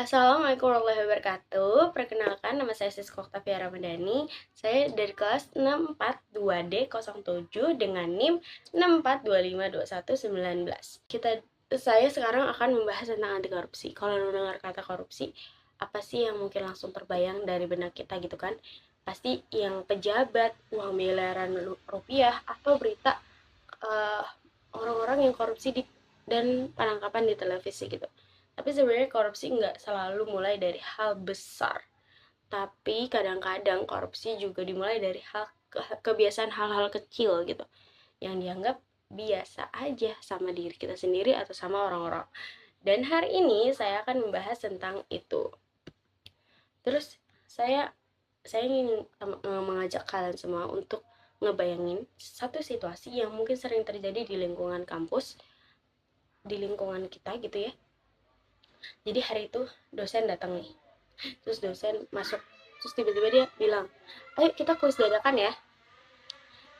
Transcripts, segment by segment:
Assalamualaikum warahmatullahi wabarakatuh. Perkenalkan, nama saya Siska Oktavia Ramadhani. Saya dari kelas 642D07 dengan NIM 6425219. Saya sekarang akan membahas tentang anti korupsi. Kalau mendengar kata korupsi, apa sih yang mungkin langsung terbayang dari benak kita gitu kan? Pasti yang pejabat, uang miliaran rupiah, atau berita uh, orang-orang yang korupsi dan penangkapan di televisi gitu. Tapi sebenarnya korupsi nggak selalu mulai dari hal besar. Tapi kadang-kadang korupsi juga dimulai dari kebiasaan hal-hal kecil gitu. Yang dianggap biasa aja sama diri kita sendiri atau sama orang-orang. Dan hari ini saya akan membahas tentang itu. Terus saya ingin mengajak kalian semua untuk ngebayangin satu situasi yang mungkin sering terjadi di lingkungan kampus, di lingkungan kita gitu ya. Jadi hari itu dosen datang nih, terus dosen masuk, terus tiba-tiba dia bilang, ayo kita kuis dadakan ya.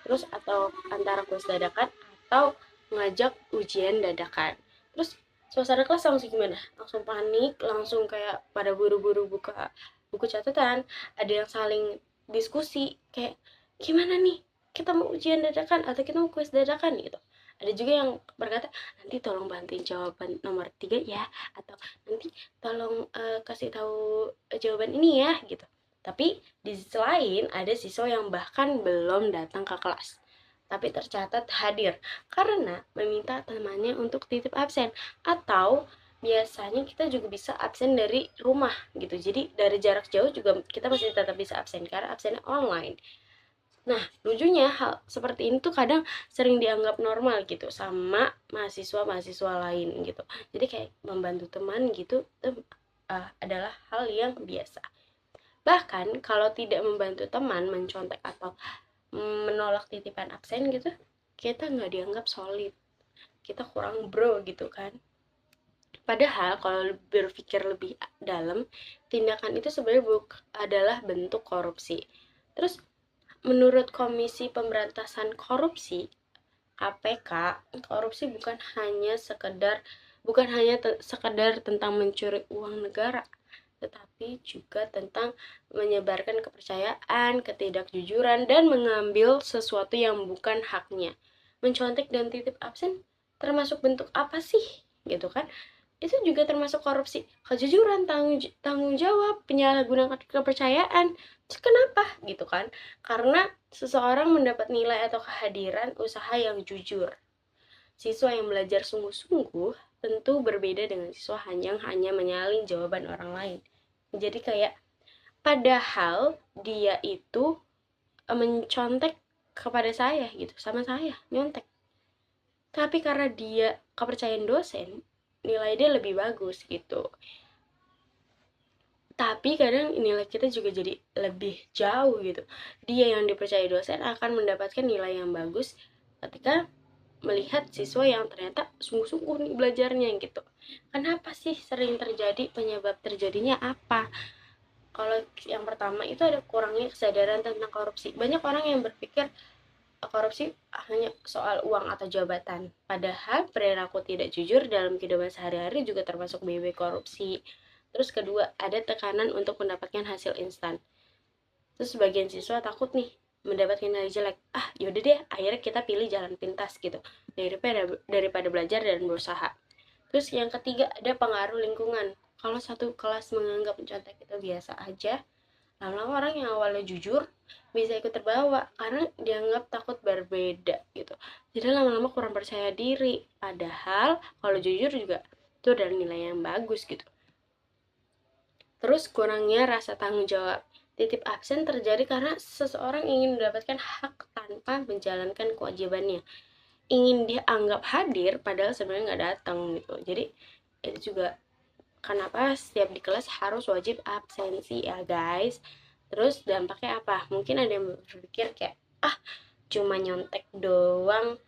Terus atau antara kuis dadakan atau ngajak ujian dadakan. Terus suasana kelas langsung gimana? Langsung panik, langsung kayak pada buru-buru buka buku catatan. Ada yang saling diskusi kayak, gimana nih, kita mau ujian dadakan atau kita mau kuis dadakan gitu. Ada juga yang berkata, nanti tolong bantuin jawaban nomor 3 ya, atau nanti tolong kasih tahu jawaban ini ya gitu. Tapi di sisi lain ada siswa yang bahkan belum datang ke kelas, tapi tercatat hadir karena meminta temannya untuk titip absen. Atau biasanya kita juga bisa absen dari rumah gitu. Jadi dari jarak jauh juga kita masih tetap bisa absen karena absennya online. Nah, lucunya hal seperti ini tuh kadang sering dianggap normal gitu sama mahasiswa-mahasiswa lain gitu. Jadi kayak membantu teman gitu adalah hal yang biasa. Bahkan kalau tidak membantu teman mencontek atau menolak titipan absen gitu, kita nggak dianggap solid. Kita kurang bro gitu kan. Padahal kalau berpikir lebih dalam, tindakan itu sebenarnya adalah bentuk korupsi. Terus menurut Komisi Pemberantasan Korupsi KPK, korupsi bukan hanya sekedar tentang mencuri uang negara, tetapi juga tentang menyebarkan kepercayaan, ketidakjujuran, dan mengambil sesuatu yang bukan haknya. Mencontek dan titip absen termasuk bentuk apa sih? Gitu kan? Itu juga termasuk korupsi. Kejujuran, tanggung jawab, penyalahgunaan kepercayaan. Terus kenapa? Gitu kan? Karena seseorang mendapat nilai atau kehadiran usaha yang jujur. Siswa yang belajar sungguh-sungguh tentu berbeda dengan siswa yang hanya menyalin jawaban orang lain. Jadi kayak padahal dia itu mencontek kepada saya gitu, sama saya nyontek. Tapi karena dia kepercayaan dosen, nilai dia lebih bagus gitu. Tapi kadang nilai kita juga jadi lebih jauh gitu. Dia yang dipercaya dosen akan mendapatkan nilai yang bagus ketika melihat siswa yang ternyata sungguh-sungguh nih belajarnya gitu. Kenapa sih sering terjadi? Penyebab terjadinya apa? Kalau yang pertama itu ada kurangnya kesadaran tentang korupsi. Banyak orang yang berpikir korupsi hanya soal uang atau jabatan. Padahal perilaku tidak jujur dalam kehidupan sehari-hari juga termasuk BB korupsi. Terus kedua, ada tekanan untuk mendapatkan hasil instan. Terus sebagian siswa takut nih mendapatkan nilai jelek. Yaudah deh, akhirnya kita pilih jalan pintas gitu. Daripada belajar dan berusaha. Terus yang ketiga, ada pengaruh lingkungan. Kalau satu kelas menganggap mencontek itu biasa aja, lama-lama orang yang awalnya jujur bisa ikut terbawa karena dianggap takut berbeda gitu. Jadi lama-lama kurang percaya diri. Padahal kalau jujur juga itu adalah nilai yang bagus gitu. Terus kurangnya rasa tanggung jawab. Titip absen terjadi karena seseorang ingin mendapatkan hak tanpa menjalankan kewajibannya. Ingin dianggap hadir padahal sebenarnya nggak datang gitu. Jadi itu juga kenapa setiap di kelas harus wajib absensi ya guys. Terus dampaknya apa? Mungkin ada yang berpikir kayak, cuma nyontek doang,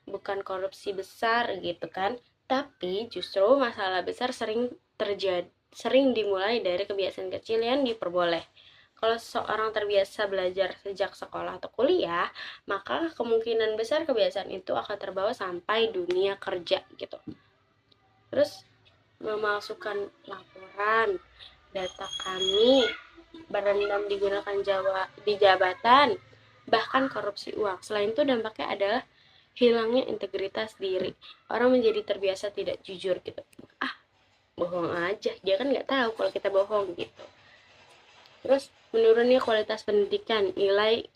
bukan korupsi besar gitu kan. Tapi justru masalah besar sering dimulai dari kebiasaan kecil yang diperboleh. Kalau seseorang terbiasa belajar sejak sekolah atau kuliah, maka kemungkinan besar kebiasaan itu akan terbawa sampai dunia kerja gitu. Terus memalsukan laporan, data kami, berendam digunakan di jabatan, bahkan korupsi uang. Selain itu dampaknya adalah hilangnya integritas diri. Orang menjadi terbiasa tidak jujur gitu. Ah, bohong aja. Dia kan nggak tahu kalau kita bohong gitu. Terus menurunnya kualitas pendidikan, nilai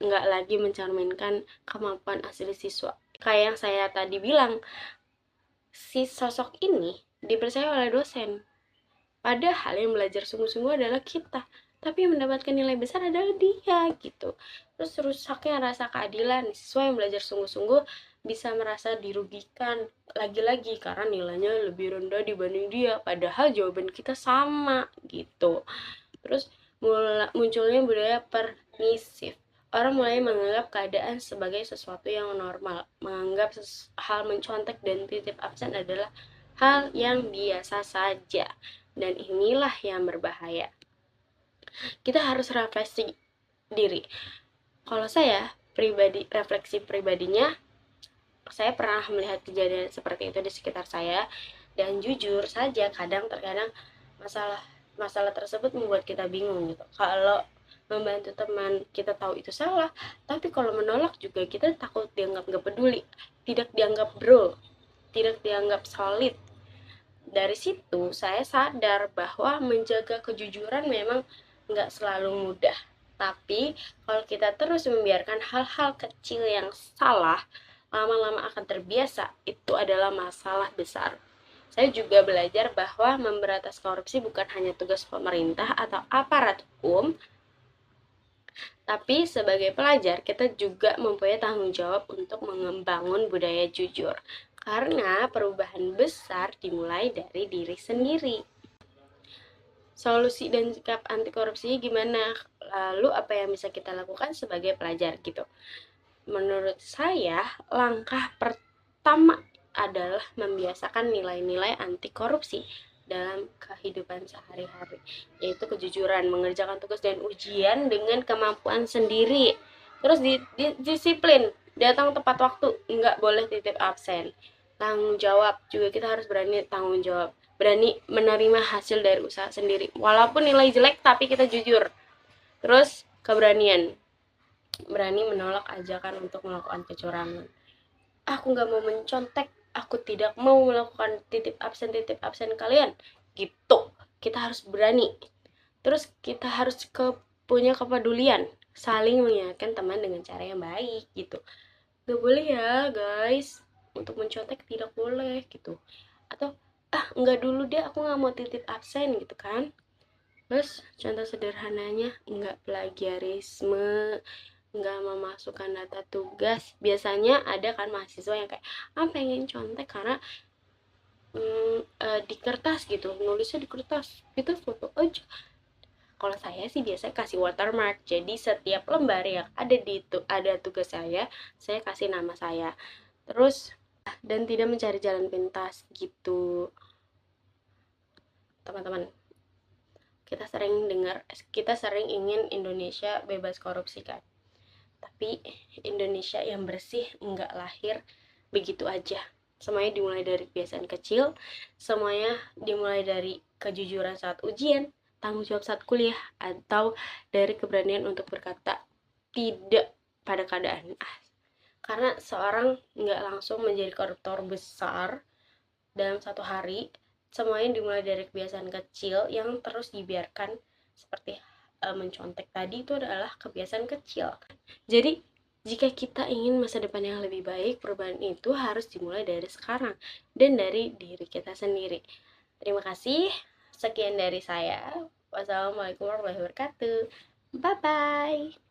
nggak lagi mencerminkan kemampuan asli siswa. Kayak yang saya tadi bilang, si sosok ini dipercaya oleh dosen. Padahal yang belajar sungguh-sungguh adalah kita. Tapi yang mendapatkan nilai besar adalah dia gitu. Terus rusaknya rasa keadilan. Siswa yang belajar sungguh-sungguh bisa merasa dirugikan lagi-lagi karena nilainya lebih rendah dibanding dia. Padahal jawaban kita sama gitu. Terus munculnya budaya permisif. Orang mulai menganggap keadaan sebagai sesuatu yang normal, menganggap hal mencontek dan titip absen adalah hal yang biasa saja. Dan inilah yang berbahaya. Kita harus refleksi diri. Kalau saya pribadi, refleksi pribadinya, saya pernah melihat kejadian seperti itu di sekitar saya, dan jujur saja terkadang masalah tersebut membuat kita bingung gitu. Kalau membantu teman kita tahu itu salah, tapi kalau menolak juga kita takut dianggap gak peduli, tidak dianggap bro, tidak dianggap solid. Dari situ saya sadar bahwa menjaga kejujuran memang nggak selalu mudah. Tapi kalau kita terus membiarkan hal-hal kecil yang salah, lama-lama akan terbiasa. Itu adalah masalah besar. Saya juga belajar bahwa memberantas korupsi bukan hanya tugas pemerintah atau aparat hukum, tapi sebagai pelajar, kita juga mempunyai tanggung jawab untuk membangun budaya jujur. Karena perubahan besar dimulai dari diri sendiri. Solusi dan sikap anti korupsi gimana? Lalu apa yang bisa kita lakukan sebagai pelajar gitu? Menurut saya, langkah pertama adalah membiasakan nilai-nilai anti korupsi dalam kehidupan sehari-hari, yaitu kejujuran, mengerjakan tugas dan ujian dengan kemampuan sendiri. Terus disiplin, datang tepat waktu, nggak boleh titip absen. Tanggung jawab, juga kita harus berani tanggung jawab, berani menerima hasil dari usaha sendiri, walaupun nilai jelek tapi kita jujur. Terus keberanian, berani menolak ajakan untuk melakukan kecurangan. Aku nggak mau mencontek, aku tidak mau melakukan titip absen kalian gitu. Kita harus berani. Terus kita harus punya kepedulian, saling mengingatkan teman dengan cara yang baik gitu. Gak boleh ya guys, untuk mencontek tidak boleh gitu. Atau nggak dulu deh, aku nggak mau titip absen gitu kan. Terus contoh sederhananya, nggak plagiarisme, nggak memasukkan data tugas. Biasanya ada kan mahasiswa yang kayak pengen contek karena di kertas gitu, nulisnya di kertas, kita foto aja. Kalau saya sih biasanya kasih watermark, jadi setiap lembar yang ada tugas saya kasih nama saya. Terus dan tidak mencari jalan pintas gitu, teman-teman. Kita sering ingin Indonesia bebas korupsi kan, tapi Indonesia yang bersih nggak lahir begitu aja. Semuanya dimulai dari kebiasaan kecil, semuanya dimulai dari kejujuran saat ujian, tanggung jawab saat kuliah, atau dari keberanian untuk berkata tidak pada keadaan. Karena seorang nggak langsung menjadi koruptor besar dalam satu hari. Semuanya dimulai dari kebiasaan kecil yang terus dibiarkan, seperti mencontek tadi, itu adalah kebiasaan kecil. Jadi jika kita ingin masa depan yang lebih baik, perubahan itu harus dimulai dari sekarang dan dari diri kita sendiri. Terima kasih, sekian dari saya. Wassalamualaikum warahmatullahi wabarakatuh. Bye bye.